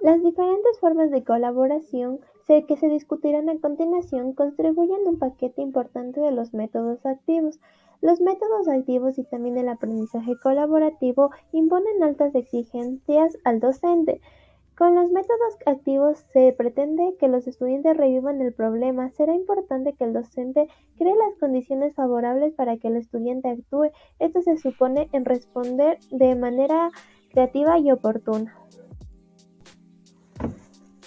Las diferentes formas de colaboración que se discutirán a continuación constituyen un paquete importante de los métodos activos. Los métodos activos y también el aprendizaje colaborativo imponen altas exigencias al docente. Con los métodos activos se pretende que los estudiantes revivan el problema. Será importante que el docente cree las condiciones favorables para que el estudiante actúe. Esto se supone en responder de manera creativa y oportuna.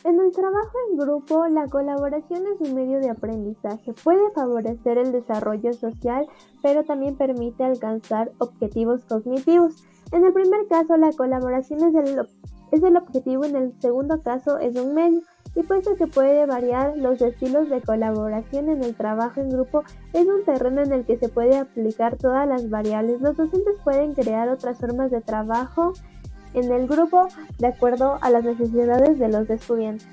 En el trabajo en grupo, la colaboración es un medio de aprendizaje. Puede favorecer el desarrollo social, pero también permite alcanzar objetivos cognitivos. En el primer caso, la colaboración es el objetivo, en el segundo caso es un medio. Y puesto que puede variar los estilos de colaboración en el trabajo en grupo, es un terreno en el que se puede aplicar todas las variables. Los docentes pueden crear otras formas de trabajo en el grupo de acuerdo a las necesidades de los estudiantes.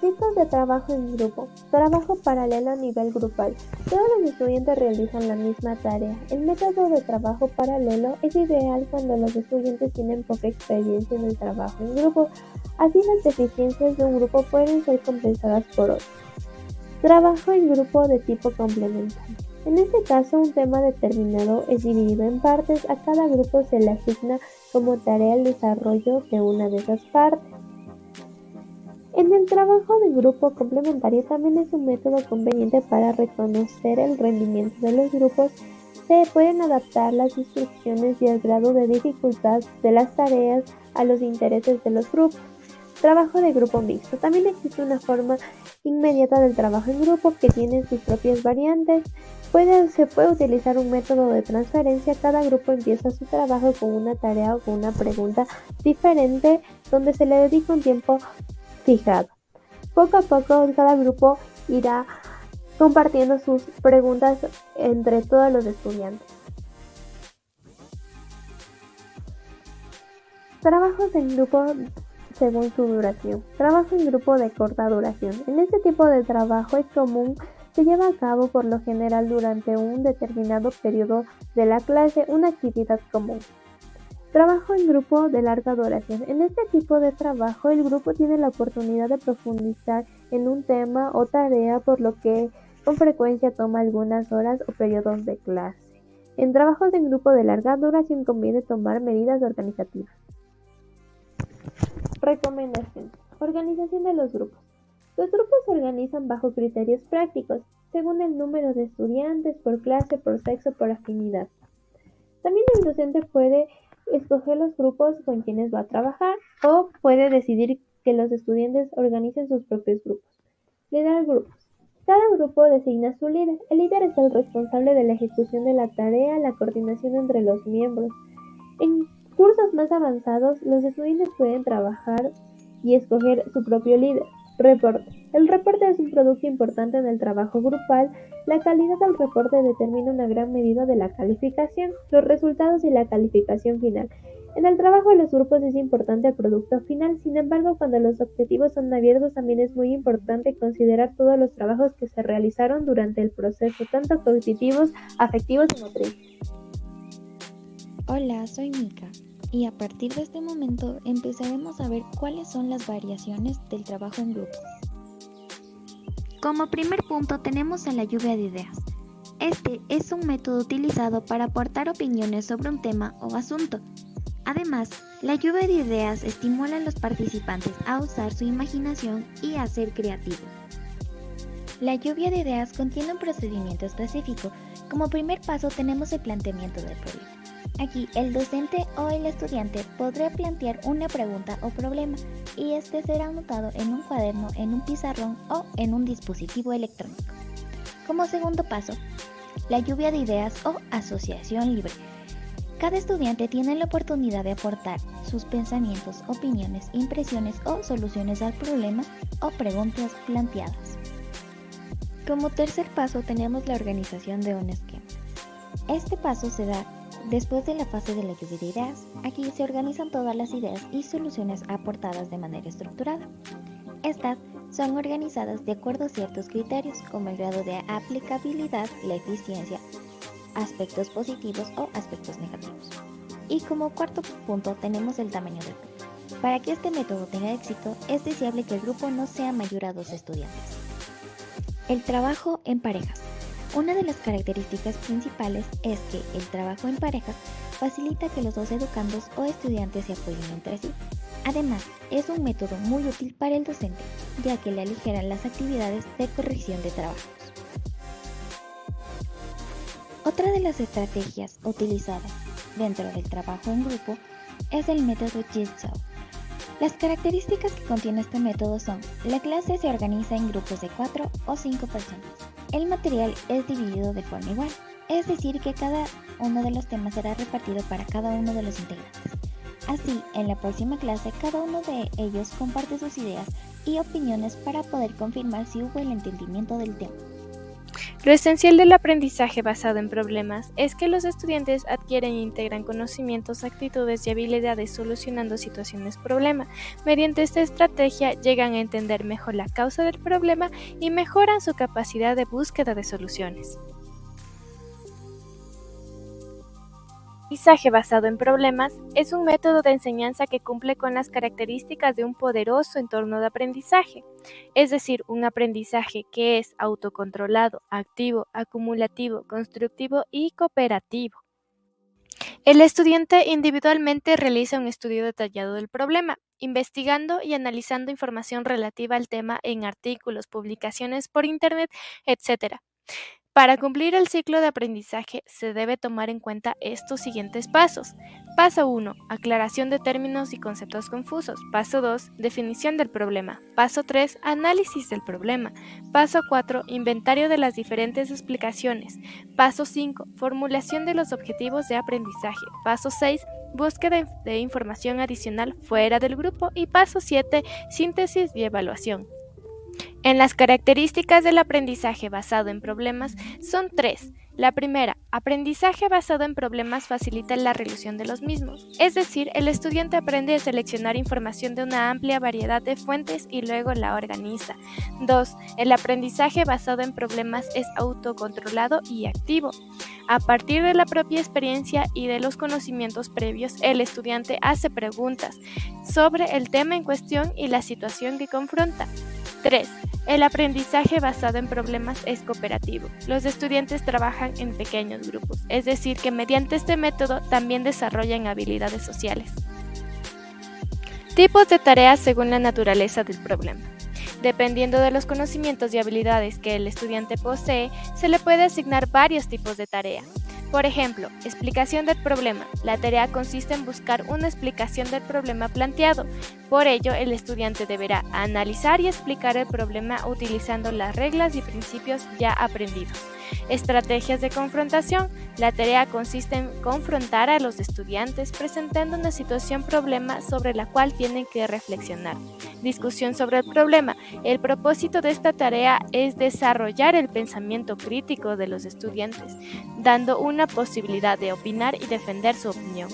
Tipos de trabajo en grupo. Trabajo paralelo a nivel grupal. Todos los estudiantes realizan la misma tarea. El método de trabajo paralelo es ideal cuando los estudiantes tienen poca experiencia en el trabajo en grupo. Así las deficiencias de un grupo pueden ser compensadas por otro. Trabajo en grupo de tipo complementario. En este caso, un tema determinado es dividido en partes. A cada grupo se le asigna como tarea el desarrollo de una de esas partes. En el trabajo de grupo complementario también es un método conveniente para reconocer el rendimiento de los grupos. Se pueden adaptar las instrucciones y el grado de dificultad de las tareas a los intereses de los grupos. Trabajo de grupo mixto. También existe una forma inmediata del trabajo en grupo que tiene sus propias variantes. Se puede utilizar un método de transferencia. Cada grupo empieza su trabajo con una tarea o con una pregunta diferente donde se le dedica un tiempo fijado. Poco a poco cada grupo irá compartiendo sus preguntas entre todos los estudiantes. Trabajos en grupo según su duración. Trabajo en grupo de corta duración. En este tipo de trabajo es común se lleva a cabo por lo general durante un determinado periodo de la clase, una actividad común. Trabajo en grupo de larga duración. En este tipo de trabajo, el grupo tiene la oportunidad de profundizar en un tema o tarea, por lo que con frecuencia toma algunas horas o periodos de clase. En trabajos en grupo de larga duración conviene tomar medidas organizativas. Recomendación. Organización de los grupos. Los grupos se organizan bajo criterios prácticos, según el número de estudiantes, por clase, por sexo, por afinidad. También el docente puede escoger los grupos con quienes va a trabajar o puede decidir que los estudiantes organicen sus propios grupos. Liderar grupos. Cada grupo designa su líder. El líder es el responsable de la ejecución de la tarea, la coordinación entre los miembros. En cursos más avanzados, los estudiantes pueden trabajar y escoger su propio líder. Reporte. El reporte es un producto importante en el trabajo grupal. La calidad del reporte determina una gran medida de la calificación, los resultados y la calificación final. En el trabajo de los grupos es importante el producto final. Sin embargo, cuando los objetivos son abiertos, también es muy importante considerar todos los trabajos que se realizaron durante el proceso, tanto cognitivos, afectivos y motrices. Hola, soy Mika y a partir de este momento empezaremos a ver cuáles son las variaciones del trabajo en grupo. Como primer punto tenemos a la lluvia de ideas. Este es un método utilizado para aportar opiniones sobre un tema o asunto. Además, la lluvia de ideas estimula a los participantes a usar su imaginación y a ser creativos. La lluvia de ideas contiene un procedimiento específico. Como primer paso tenemos el planteamiento del problema. Aquí el docente o el estudiante podrá plantear una pregunta o problema y este será anotado en un cuaderno, en un pizarrón o en un dispositivo electrónico. Como segundo paso, la lluvia de ideas o asociación libre. Cada estudiante tiene la oportunidad de aportar sus pensamientos, opiniones, impresiones o soluciones al problema o preguntas planteadas. Como tercer paso tenemos la organización de un esquema. Este paso se da después de la fase de la lluvia de ideas. Aquí se organizan todas las ideas y soluciones aportadas de manera estructurada. Estas son organizadas de acuerdo a ciertos criterios, como el grado de aplicabilidad, la eficiencia, aspectos positivos o aspectos negativos. Y como cuarto punto tenemos el tamaño del grupo. Para que este método tenga éxito, es deseable que el grupo no sea mayor a 2 estudiantes. El trabajo en parejas. Una de las características principales es que el trabajo en parejas facilita que los dos educandos o estudiantes se apoyen entre sí. Además, es un método muy útil para el docente, ya que le aligeran las actividades de corrección de trabajos. Otra de las estrategias utilizadas dentro del trabajo en grupo es el método Jigsaw. Las características que contiene este método son: la clase se organiza en grupos de 4 o 5 personas. El material es dividido de forma igual, es decir que cada uno de los temas será repartido para cada uno de los integrantes. Así, en la próxima clase, cada uno de ellos comparte sus ideas y opiniones para poder confirmar si hubo el entendimiento del tema. Lo esencial del aprendizaje basado en problemas es que los estudiantes adquieren e integran conocimientos, actitudes y habilidades solucionando situaciones problema. Mediante esta estrategia llegan a entender mejor la causa del problema y mejoran su capacidad de búsqueda de soluciones. El aprendizaje basado en problemas es un método de enseñanza que cumple con las características de un poderoso entorno de aprendizaje, es decir, un aprendizaje que es autocontrolado, activo, acumulativo, constructivo y cooperativo. El estudiante individualmente realiza un estudio detallado del problema, investigando y analizando información relativa al tema en artículos, publicaciones por Internet, etc. Para cumplir el ciclo de aprendizaje se debe tomar en cuenta estos siguientes pasos. Paso 1. Aclaración de términos y conceptos confusos. Paso 2. Definición del problema. Paso 3. Análisis del problema. Paso 4. Inventario de las diferentes explicaciones. Paso 5. Formulación de los objetivos de aprendizaje. Paso 6. Búsqueda de información adicional fuera del grupo. Y paso 7. Síntesis y evaluación. En las características del aprendizaje basado en problemas son 3. La primera, aprendizaje basado en problemas facilita la resolución de los mismos, es decir, el estudiante aprende a seleccionar información de una amplia variedad de fuentes y luego la organiza. 2. El aprendizaje basado en problemas es autocontrolado y activo. A partir de la propia experiencia y de los conocimientos previos, el estudiante hace preguntas sobre el tema en cuestión y la situación que confronta. 3. El aprendizaje basado en problemas es cooperativo. Los estudiantes trabajan en pequeños grupos, es decir, que mediante este método también desarrollan habilidades sociales. Tipos de tareas según la naturaleza del problema. Dependiendo de los conocimientos y habilidades que el estudiante posee, se le puede asignar varios tipos de tarea. Por ejemplo, explicación del problema. La tarea consiste en buscar una explicación del problema planteado. Por ello, el estudiante deberá analizar y explicar el problema utilizando las reglas y principios ya aprendidos. Estrategias de confrontación. La tarea consiste en confrontar a los estudiantes presentando una situación problema sobre la cual tienen que reflexionar. Discusión sobre el problema. El propósito de esta tarea es desarrollar el pensamiento crítico de los estudiantes, dando una posibilidad de opinar y defender su opinión.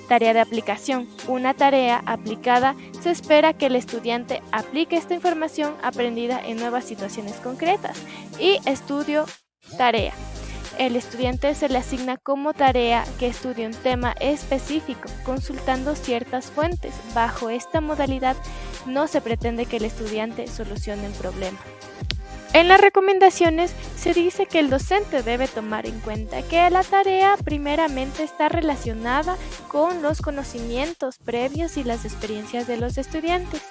Tarea de aplicación. Una tarea aplicada se espera que el estudiante aplique esta información aprendida en nuevas situaciones concretas. Y estudio tarea. El estudiante se le asigna como tarea que estudie un tema específico, consultando ciertas fuentes. Bajo esta modalidad, no se pretende que el estudiante solucione un problema. En las recomendaciones se dice que el docente debe tomar en cuenta que la tarea primeramente está relacionada con los conocimientos previos y las experiencias de los estudiantes.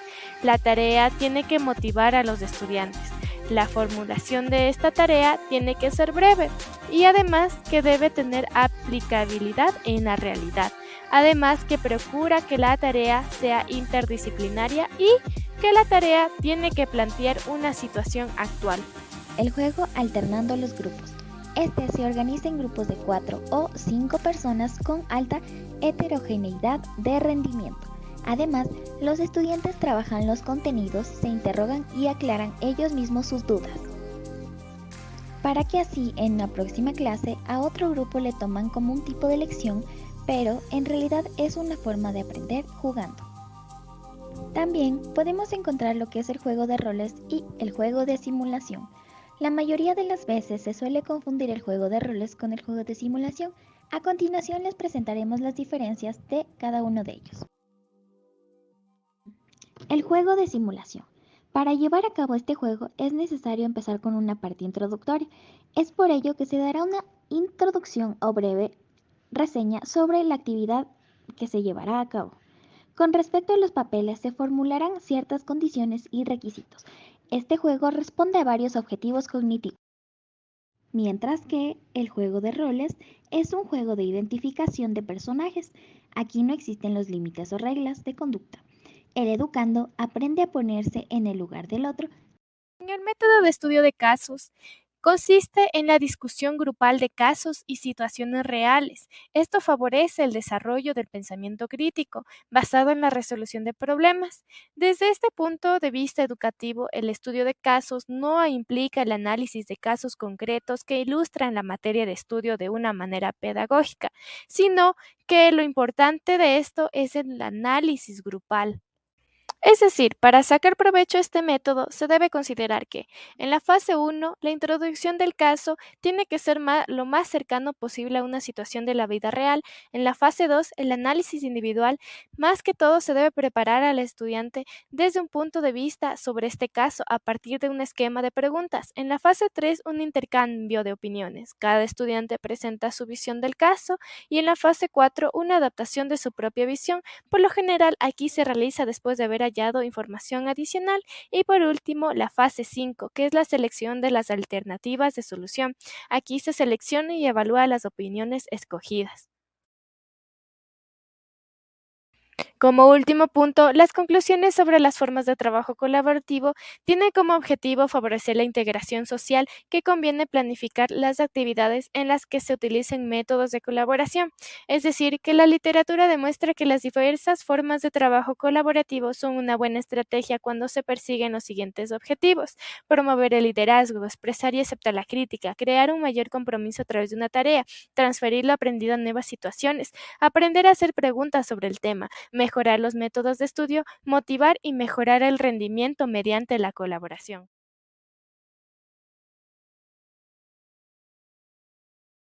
La tarea tiene que motivar a los estudiantes. La formulación de esta tarea tiene que ser breve y además que debe tener aplicabilidad en la realidad. Además que procura que la tarea sea interdisciplinaria y que la tarea tiene que plantear una situación actual. El juego alternando los grupos. Este se organiza en grupos de 4 o 5 personas con alta heterogeneidad de rendimiento. Además, los estudiantes trabajan los contenidos, se interrogan y aclaran ellos mismos sus dudas, para que así en la próxima clase a otro grupo le toman como un tipo de lección, pero en realidad es una forma de aprender jugando. También podemos encontrar lo que es el juego de roles y el juego de simulación. La mayoría de las veces se suele confundir el juego de roles con el juego de simulación. A continuación les presentaremos las diferencias de cada uno de ellos. El juego de simulación. Para llevar a cabo este juego es necesario empezar con una parte introductoria. Es por ello que se dará una introducción o breve reseña sobre la actividad que se llevará a cabo. Con respecto a los papeles, se formularán ciertas condiciones y requisitos. Este juego responde a varios objetivos cognitivos, mientras que el juego de roles es un juego de identificación de personajes. Aquí no existen los límites o reglas de conducta. El educando aprende a ponerse en el lugar del otro. El método de estudio de casos consiste en la discusión grupal de casos y situaciones reales. Esto favorece el desarrollo del pensamiento crítico, basado en la resolución de problemas. Desde este punto de vista educativo, el estudio de casos no implica el análisis de casos concretos que ilustran la materia de estudio de una manera pedagógica, sino que lo importante de esto es el análisis grupal. Es decir, para sacar provecho a este método, se debe considerar que, en la fase 1, la introducción del caso tiene que ser lo más cercano posible a una situación de la vida real. En la fase 2, el análisis individual, más que todo, se debe preparar al estudiante desde un punto de vista sobre este caso a partir de un esquema de preguntas. En la fase 3, un intercambio de opiniones. Cada estudiante presenta su visión del caso y en la fase 4, una adaptación de su propia visión. Por lo general, aquí se realiza después de haber hallado información adicional. Y por último, la fase 5, que es la selección de las alternativas de solución. Aquí se selecciona y evalúa las opiniones escogidas. Como último punto, las conclusiones sobre las formas de trabajo colaborativo tienen como objetivo favorecer la integración social, que conviene planificar las actividades en las que se utilicen métodos de colaboración. Es decir, que la literatura demuestra que las diversas formas de trabajo colaborativo son una buena estrategia cuando se persiguen los siguientes objetivos: promover el liderazgo, expresar y aceptar la crítica, crear un mayor compromiso a través de una tarea, transferir lo aprendido a nuevas situaciones, aprender a hacer preguntas sobre el tema, mejorar los métodos de estudio, motivar y mejorar el rendimiento mediante la colaboración.